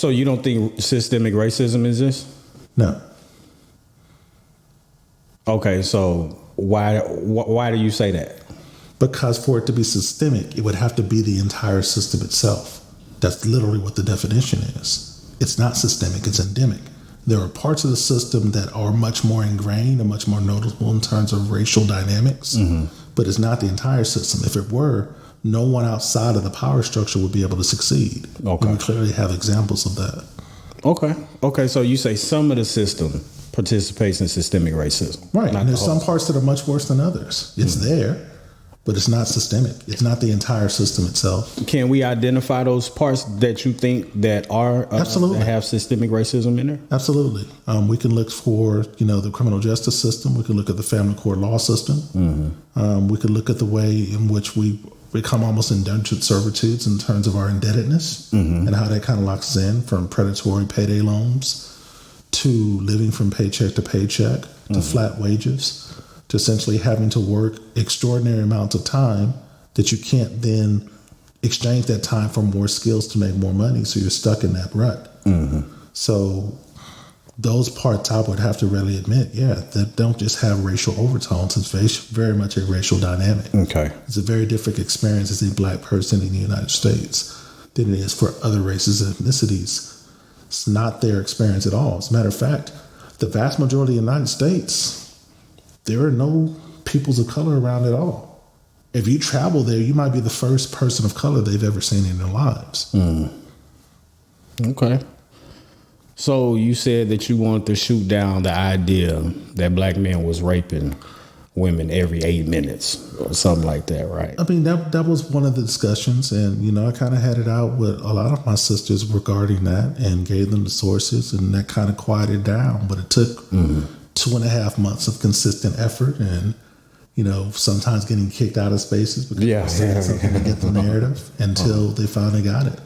So you don't think systemic racism exists? No. Okay, so why do you say that? Because for it to be systemic, it would have to be the entire system itself. That's literally what the definition is. It's not systemic, it's endemic. There are parts of the system that are much more ingrained and much more noticeable in terms of racial dynamics, but it's not the entire system. If it were, no one outside of the power structure would be able to succeed. Okay. And we clearly have examples of that. Okay, so you say some of the system participates in systemic racism. Right, and there's some parts that are much worse than others. It's there, but it's not systemic. It's not the entire system itself. Can we identify those parts that you think that are Absolutely. that have systemic racism in there? Absolutely. We can look for, the criminal justice system. We can look at the family court law system. We can look at the way in which we become almost indentured servitudes in terms of our indebtedness and how that kind of locks us in from predatory payday loans to living from paycheck to paycheck to flat wages to essentially having to work extraordinary amounts of time that you can't then exchange that time for more skills to make more money. So you're stuck in that rut. So those parts I would have to really admit, that don't just have racial overtones. It's very much a racial dynamic. Okay. It's a very different experience as a black person in the United States than it is for other races and ethnicities. It's not their experience at all. As a matter of fact, the vast majority of the United States, there are no peoples of color around at all. If you travel there, you might be the first person of color they've ever seen in their lives. Okay. So you said that you wanted to shoot down the idea that black men was raping women every 8 minutes or something like that, right? I mean, that was one of the discussions, and I kind of had it out with a lot of my sisters regarding that and gave them the sources, and that kind of quieted down. But it took 2.5 months of consistent effort and sometimes getting kicked out of spaces because they had something to get the narrative until they finally got it.